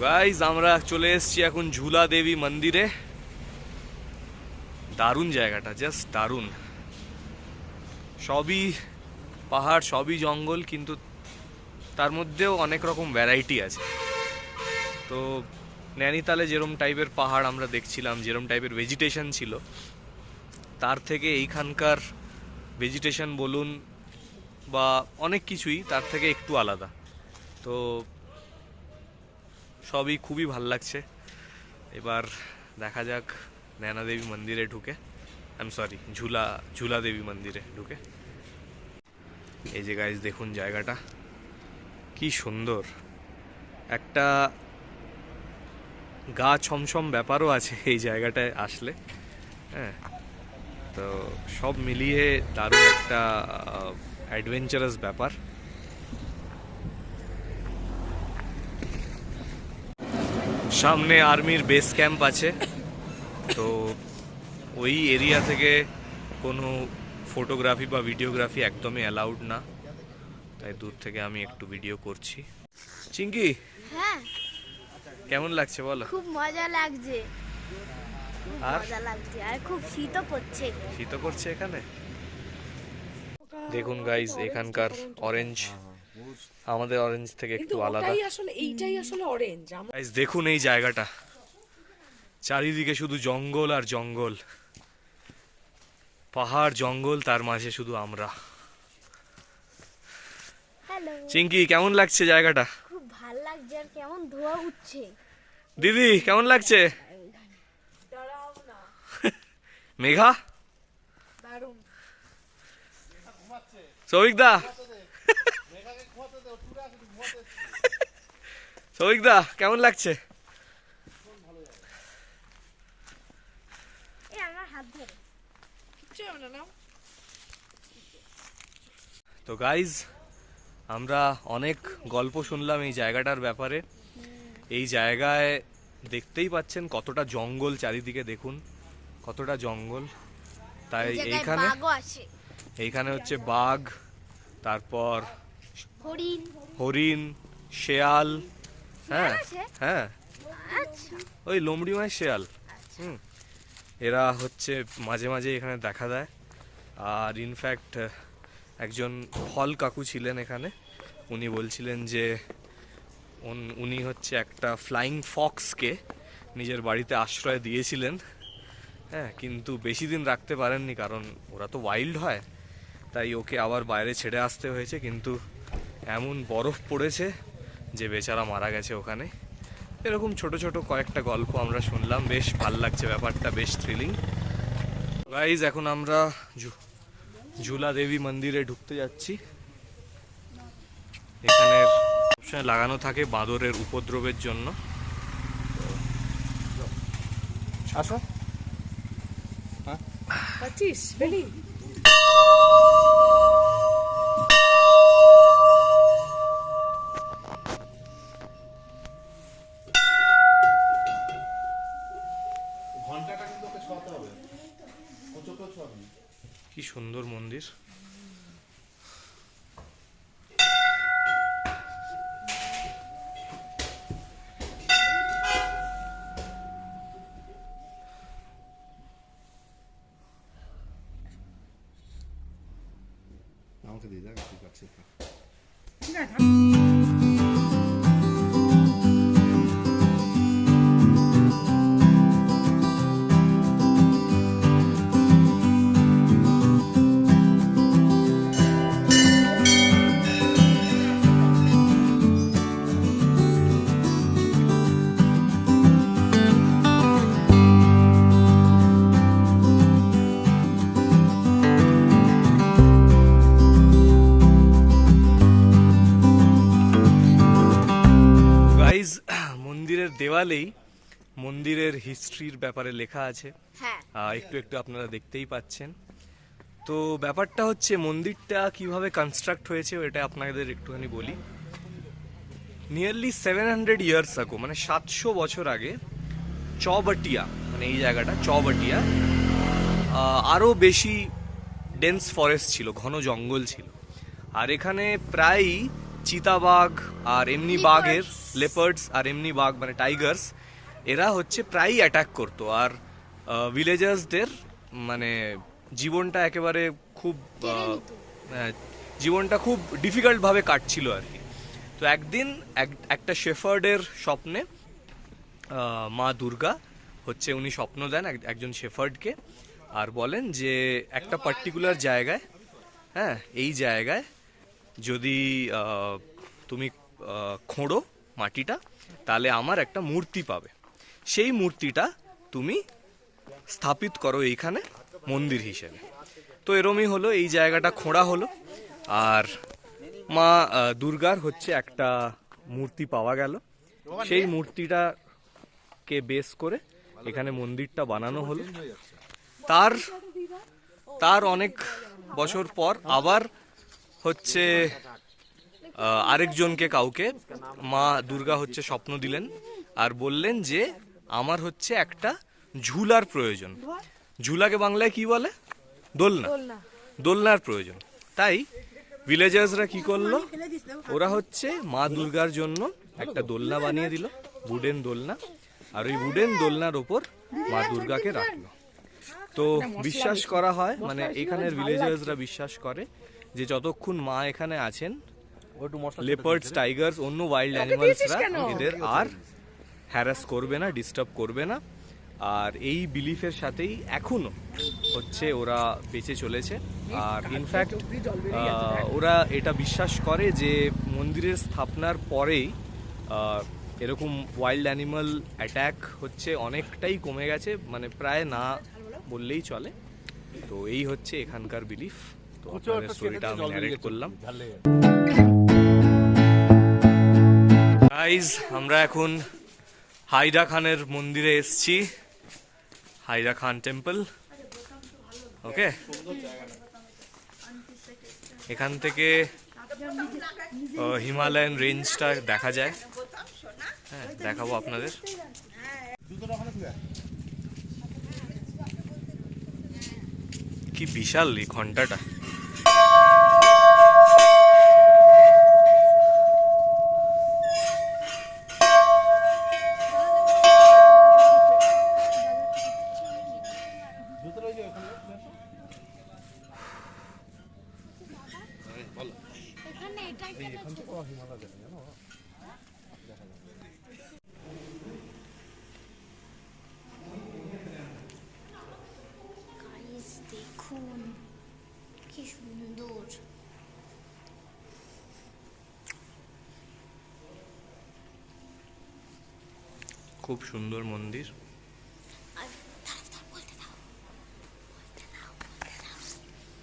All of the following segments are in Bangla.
গাইজ আমরা চলে এসেছি এখন ঝুলা দেবী মন্দিরে। দারুণ জায়গাটা, জাস্ট দারুণ। সবই পাহাড়, সবই জঙ্গল, কিন্তু তার মধ্যেও অনেক রকম ভ্যারাইটি আছে। তো নৈনিতালে যেরকম টাইপের পাহাড় আমরা দেখছিলাম, যেরকম টাইপের ভেজিটেশন ছিল, তার থেকে এইখানকার ভেজিটেশন বলুন বা অনেক কিছুই তার থেকে একটু আলাদা। তো সবই খুবই ভাল লাগছে। এবার দেখা যাক নয়না দেবী মন্দিরে ঢুকে, ঝুলা দেবী মন্দিরে ঢুকে। এই যে গাইজ দেখুন জায়গাটা কি সুন্দর, একটা গা ছমছম ব্যাপারও আছে এই জায়গাটায় আসলে। হ্যাঁ, তো সব মিলিয়ে দারুণ একটা অ্যাডভেঞ্চারাস ব্যাপার। সামনে আর্মির বেস ক্যাম্প আছে, তো ওই এরিয়া থেকে কোনো ফটোগ্রাফি বা ভিডিওগ্রাফি একদমই অ্যালাউড না, তাই দূর থেকে আমি একটু ভিডিও করছি। চিঙ্কি, হ্যাঁ কেমন লাগছে বলো? খুব মজা লাগছে, আর মজা লাগছে, আর খুব শীতও করছে। শীতও করছে এখানে। দেখুন গাইজ এখানকার অরেঞ্জ আমাদের অরেঞ্জ থেকে একটু আলাদা। এইটাই আসলে অরেঞ্জ। গাইজ দেখুন এই জায়গাটা, চারিদিকে শুধু জঙ্গল আর জঙ্গল, পাহাড় জঙ্গল, তার মাঝে শুধু আমরা। হ্যালো, চিঙ্কি কেমন লাগছে জায়গাটা? খুব ভালো লাগছে, আর কেমন ধোঁয়া উঠছে। দিদি কেমন লাগছে? মেঘা, সৌভিক দা, সৌভিক দা কেমন লাগছে? এই আমার হাত ধরে। তো গাইজ আমরা অনেক গল্প শুনলাম এই জায়গাটার ব্যাপারে। এই জায়গায় দেখতেই পাচ্ছেন কতটা জঙ্গল, চারিদিকে দেখুন কতটা জঙ্গল। তাই এইখানে বাঘও আছে, এইখানে হচ্ছে বাঘ, তারপর হরিণ, হরিণ, শেয়াল। হ্যাঁ আছে? হ্যাঁ, আচ্ছা ওই লোমড়িমায় শেয়াল। এরা হচ্ছে মাঝে মাঝে এখানে দেখা দেয়। আর ইনফ্যাক্ট একজন ফল কাকু ছিলেন এখানে, উনি বলছিলেন যে উনি হচ্ছে একটা ফ্লাইং ফক্সকে নিজের বাড়িতে আশ্রয় দিয়েছিলেন। হ্যাঁ, কিন্তু বেশি দিন রাখতে পারেননি, কারণ ওরা তো ওয়াইল্ড হয়, তাই ওকে আবার বাইরে ছেড়ে আসতে হয়েছে। কিন্তু এমন বরফ পড়েছে যে বেচারা মারা গেছে ওখানে। এরকম ছোট ছোট কয়েকটা গল্প আমরা শুনলাম, বেশ ভাল লাগছে ব্যাপারটা, বেশ থ্রিলিং। গাইজ এখন আমরা ঝুলা দেবী মন্দিরে ঢুকতে যাচ্ছি। এখানে অপশন লাগানো থাকে বাঁদরের উপদ্রবের জন্য। আসো। পাচ্ছিস বেলি? কি সুন্দর মন্দির। আমাকে দিয়ে দেখ ঠিক আছে। ঠিক আছে। মন্দিরের দেওয়ালেই মন্দিরের হিস্ট্রির ব্যাপারে লেখা আছে। হ্যাঁ, একটু একটু আপনারা দেখতেই পাচ্ছেন। তো ব্যাপারটা হচ্ছে মন্দিরটা কিভাবে কনস্ট্রাক্ট হয়েছে এটা আপনাদের একটুখানি বলি। নিয়ারলি 700 ইয়ার্স আগো, মানে 700 বছর আগে চৌবাটিয়া, মানে এই জায়গাটা চৌবাটিয়া, আরও বেশি ডেন্স ফরেস্ট ছিল, ঘন জঙ্গল ছিল। আর এখানে প্রায়ই চিতাবাঘ আর এমনি বাঘের, লেপার্ডস আর এমনি বাঘ মানে টাইগার্স, এরা হচ্ছে প্রায়ই অ্যাটাক করতো। আর ভিলেজার্সদের মানে জীবনটা একেবারে খুব জীবনটা খুব ডিফিকাল্টভাবে কাটছিল আর কি। তো একদিন একটা শেফার্ডের স্বপ্নে মা দুর্গা হচ্ছে উনি স্বপ্ন দেন একজন শেফার্ডকে, আর বলেন যে একটা পার্টিকুলার জায়গায়, হ্যাঁ এই জায়গায় যদি তুমি খোঁড়ো মাটিটা, তাহলে আমার একটা মূর্তি পাবে, সেই মূর্তিটা তুমি স্থাপিত করো এইখানে মন্দির হিসেবে। তো এরমই হলো, এই জায়গাটা খোঁড়া হলো, আর মা দুর্গার হচ্ছে একটা মূর্তি পাওয়া গেল। সেই মূর্তিটাকে বেস করে এখানে মন্দিরটা বানানো হলো। তার অনেক বছর পর আবার হচ্ছে আরেকজনকে কাউকে মা দুর্গা হচ্ছে স্বপ্ন দিলেন আর বললেন যে আমার হচ্ছে একটা ঝুলার প্রয়োজন। ঝুলাকে বাংলায় কি বলে? দোলনা। দোলনার প্রয়োজন। তাই ভিলেজার্সরা কি করলো, ওরা হচ্ছে মা দুর্গার জন্য একটা দোলনা বানিয়ে দিল, উডেন দোলনা। আর ওই উডেন দোলনার ওপর মা দুর্গাকে রাখলো। তো বিশ্বাস করা হয়, মানে এখানের ভিলেজার্সরা বিশ্বাস করে যে যতক্ষণ মা এখানে আছেন, লেপার্ডস, টাইগার্স, অন্য ওয়াইল্ড অ্যানিমালসরা এদের আর হ্যারাস করবে না, ডিস্টার্ব করবে না। আর এই বিলিফের সাথেই এখনো হচ্ছে ওরা বেঁচে চলেছে। আর ইনফ্যাক্ট ওরা এটা বিশ্বাস করে যে মন্দিরের স্থাপনার পরেই এরকম ওয়াইল্ড অ্যানিমাল অ্যাট্যাক হচ্ছে অনেকটাই কমে গেছে, মানে প্রায় না বললেই চলে। তো এই হচ্ছে এখানকার বিলিফ। তো আপনাদের স্টোরিটা আমি ন্যারেট করলাম। গাইজ, আমরা এখন হাইরা খানের মন্দিরে এসেছি, হাইরা খান টেম্পল। ওকে, এখান থেকে হিমালয়ান রেঞ্জটা দেখা যায়। হ্যাঁ, দেখাবো আপনাদের। কি বিশাল এই ঘন্টাটা। গাইস দেখুন কি সুন্দর। খুব সুন্দর মন্দির।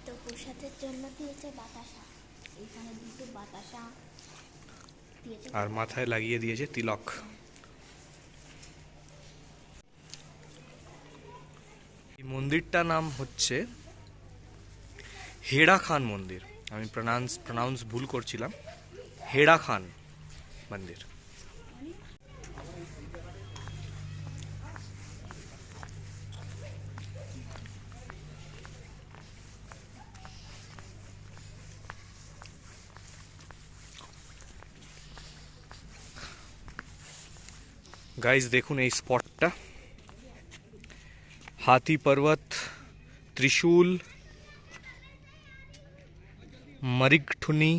তো প্রসাদের জন্য দিয়েছে বাতাসা, এখানে দুটো বাতাসা দিয়েছে, আর মাথায় লাগিয়ে দিয়েছে তিলক। এই মন্দিরটার নাম হচ্ছে হেড়া খান মন্দির। আমি প্রনাউন্স ভুল করছিলাম, হেড়া খান মন্দির। গাইজ দেখুন এই স্পটটা, হাতি পর্বত, ত্রিশূল, মরিগঠুনি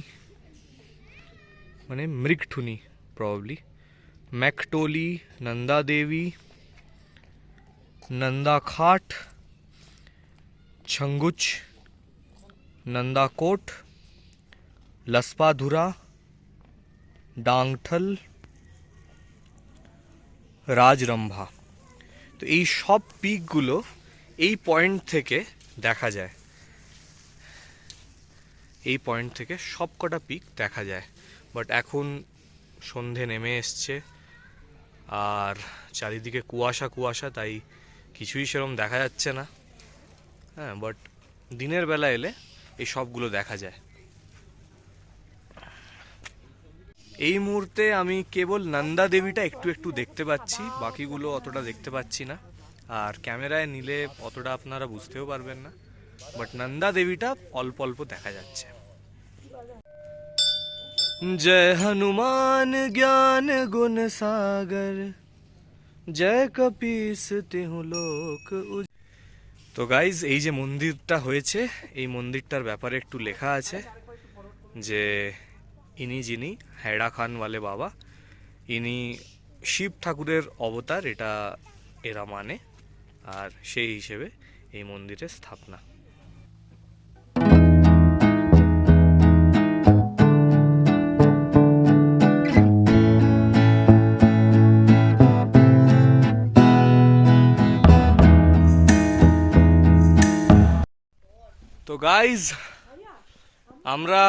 মানে মৃগঠুনি প্রবাবলি, मैकटोली, नंदा देवी, नंदा खाट, छंगुच, नंदा कोट, लसपाधुरा, डांगठल, রাজরম্ভা। তো এই সব পিকগুলো এই পয়েন্ট থেকে দেখা যায়, এই পয়েন্ট থেকে সব কটা পিক দেখা যায়। বাট এখন সন্ধে নেমে এসছে আর চারিদিকে কুয়াশা কুয়াশা, তাই কিছুই সেরকম দেখা যাচ্ছে না। হ্যাঁ, বাট দিনের বেলা এলে এই সবগুলো দেখা যায়। এই মুহূর্তে আমি কেবল নন্দা দেবীটা একটু একটু দেখতে পাচ্ছি, বাকিগুলো অতটা দেখতে পাচ্ছি না। আর ক্যামেরায় নিলে অতটা আপনারা বুঝতেও পারবেন না, বাট নন্দা দেবীটা অল্প অল্প দেখা যাচ্ছে। जय हनुमान ज्ञान गुण सागर जय कपीस तिहु लोक তো গাইজ এই যে মন্দিরটা হয়েছে এই মন্দিরটার ব্যাপারে একটু লেখা আছে যে ইনি যিনি হেডা খান ওয়ালে বাবা ইনি শিব ঠাকুরের অবতার এটা এরা মানে আর সেই হিসেবে এই মন্দিরের স্থাপনা। তো গাইজ আমরা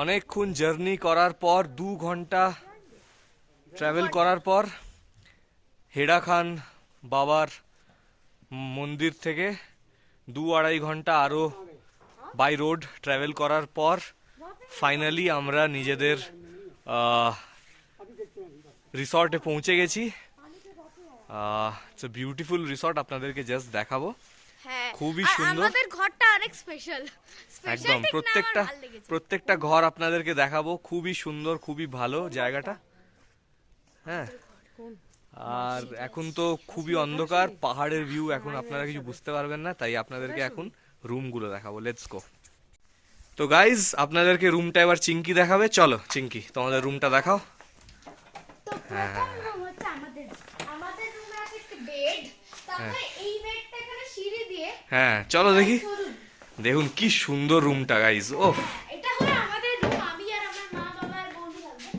অনেকক্ষণ জার্নি করার পর 2 ঘন্টা ট্রাভেল করার পর হেডা খান বাবার মন্দির থেকে 2-2.5 ঘন্টা আরও বাই রোড ট্রাভেল করার পর ফাইনালি আমরা নিজেদের রিসর্টে পৌঁছে গেছি। ইটস এ বিউটিফুল রিসর্ট, আপনাদেরকে জাস্ট দেখাবো। হ্যাঁ খুবই আর সুন্দর। আমাদের ঘরটা অনেক স্পেশাল একদম প্রত্যেকটা ঘর আপনাদেরকে দেখাবো। খুবই সুন্দর, খুবই ভালো জায়গাটা। হ্যাঁ, আর এখন তো খুবই অন্ধকার, পাহাড়ের ভিউ, এখন আপনারা কিছু বুঝতে পারবেন না, তাই আপনাদেরকে এখন রুমগুলো দেখাবো। Let's go. তো গাইজ আপনাদেরকে রুমটা এবার চিঙ্কি দেখাবে। চলো চিঙ্কি, তোমাদের রুমটা দেখাও। তো প্রথম রুম হচ্ছে আমাদের রুমে আছে একটা বেড, তারপরে এই বেডটা এখানে সিঁড়ি দিয়ে। হ্যাঁ চলো দেখি। দেখুন কি সুন্দর রুমটা গাইজ। ওহ, এটা হলো আমাদের রুম, আমি আর আমার মা বাবা আর বন্ধু থাকবে।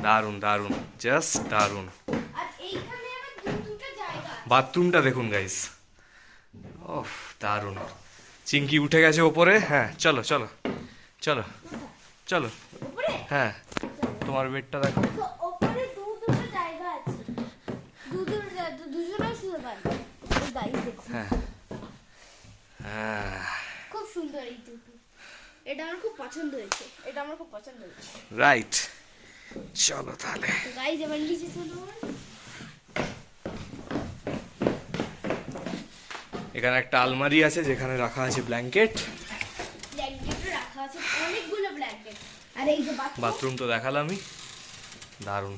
দারুণ দারুণ, জাস্ট দারুণ। আর এইখানে আমার দুটো জায়গা আছে। বাথরুমটা দেখুন গাইস, ওফ দারুণ। চিঙ্কি উঠে গেছে ওপরে। হ্যাঁ চলো চলো চলো চলো। উপরে হ্যাঁ, তোমার বেডটা দেখো। তো উপরে দুটো জায়গা আছে, দুজনে শুতে পারবে। এই গাইস দেখুন, হ্যাঁ হ্যাঁ, খুব সুন্দর এই দুটো। এটা আমার খুব পছন্দ হয়েছে, এটা আমার খুব পছন্দ হয়েছে। রাইট, চলো তাহলে। তো গাইস এবার নিচে চলো। এখানে একটা আলমারি আছে যেখানে রাখা আছে ব্ল্যাঙ্কেট। ব্ল্যাঙ্কেট রাখা আছে, অনেকগুলো ব্ল্যাঙ্কেট। আর এই যে বাথরুম তো দেখালামই, দারুণ।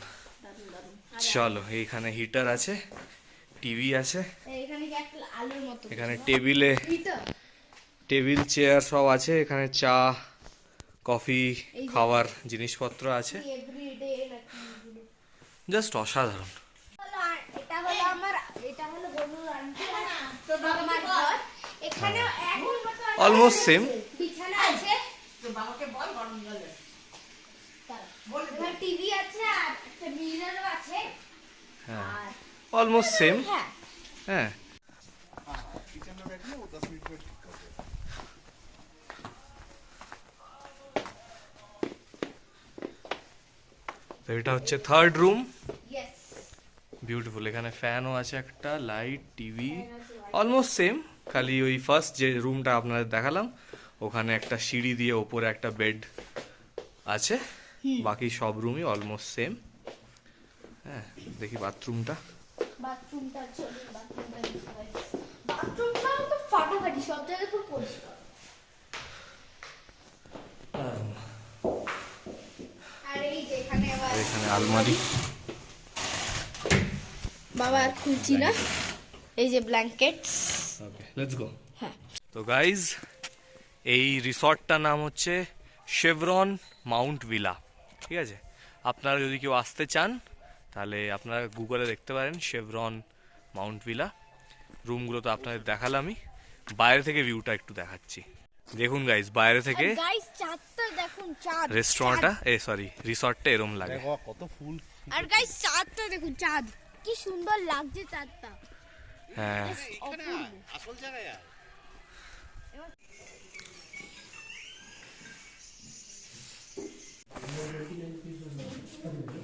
চলো, এইখানে হিটার আছে, টিভি আছে, এখানে কি একটা আলোর মতো, এখানে টেবিল চেয়ার সব আছে। এখানে চা কফি খাওয়ার জিনিসপত্র আছে, এভরিডে নাকি এগুলো। জাস্ট অসাধারণ। এটা হলো বন্ধুর আন্টি তো আমার ঘর। এখানে এখন মতো অলমোস্ট সেম। বিছানা আছে, তো বাবাকে বল গরম জল আছে, বল টিভি আছে আর একটা মিররও আছে। হ্যাঁ, আর অলমোস্ট সেম। হ্যাঁ হ্যাঁ, তো এটা হচ্ছে থার্ড রুম। Yes, beautiful. এখানে ফ্যানও আছে একটা, লাইট, টিভি, অলমোস্ট সেম। খালি ওই ফার্স্ট যে রুমটা আপনাদের দেখালাম ওখানে একটা সিঁড়ি দিয়ে ওপরে একটা বেড আছে, বাকি সব রুমই অলমোস্ট সেম। হ্যাঁ, দেখি বাথরুমটা। বাথরুমটা চলে, বাথরুমটা তো ফাটাফাটি, সব জায়গায় খুব পরিষ্কার। আর এই যে এখানে আবার এখানে আলমারি। বাবা আর খুলছি না, এই যে ব্ল্যাঙ্কেটস। Okay, let's go. হ্যাঁ, তো গাইজ এই রিসর্টটার নাম হচ্ছে শেভরন মাউন্ট ভিলা। ঠিক আছে, আপনারা যদি কেউ আসতে চান তাহলে আপনারা গুগলে দেখতে পারেন শেভরন মাউন্ট ভিলা। রুমগুলো তো আপনাদের দেখালামই, বাইরে থেকে ভিউটা একটু দেখাচ্ছি। দেখুন গাইজ, বাইরে থেকে গাইস চাঁদটা দেখুন, চাঁদ। রেস্টুরেন্টটা সরি রিসর্টটা এরম লাগে। কত ফুল। আর গাইস চাঁদটা দেখুন, চাঁদ কি সুন্দর লাগছে চাঁদটা। হ্যাঁ, অপূর্ব। আসল জায়গায়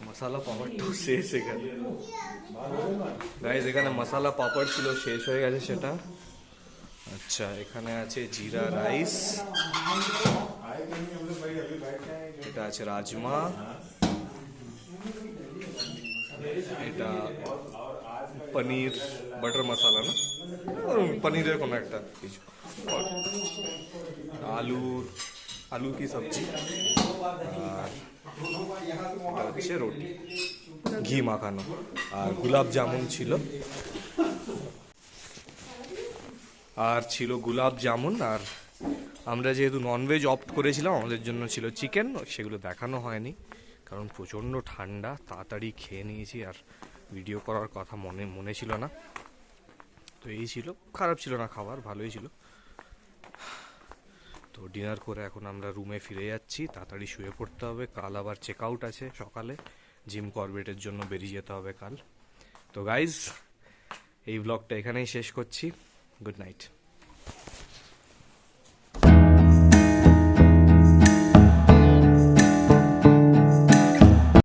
মশালা পাপড়টাও শেষ এখানে গাইজ। এখানে মশালা পাপড় ছিল, শেষ হয়ে গেছে সেটা। আচ্ছা, এখানে আছে জিরা রাইস, এটা আছে রাজমা, এটা পনির বাটার মশালা না, পনিরের কোনো একটা কিছু, আলুর আলু কি সবজি, আর এটা হচ্ছে রুটি ঘি মাখানো, আর গোলাপ জামুন ছিল, গোলাপ জামুন। আর আমরা যেহেতু ননভেজ অপ্ট করেছিলাম, আমাদের জন্য ছিল চিকেন, সেগুলো দেখানো হয়নি কারণ প্রচণ্ড ঠান্ডা, তাড়াতাড়ি খেয়ে নিয়েছি আর ভিডিও করার কথা মনে ছিল না। তো এই ছিল, খারাপ ছিল না খাবার, ভালোই ছিল। তো ডিনার করে এখন আমরা রুমে ফিরে যাচ্ছি, তাড়াতাড়ি শুয়ে পড়তে হবে, কাল আবার চেক আউট আছে সকালে, জিম করবেটের জন্য বেরিয়ে যেতে হবে কাল। তো গাইজ, এই ব্লগটা এখানেই শেষ করছি, গুড নাইট।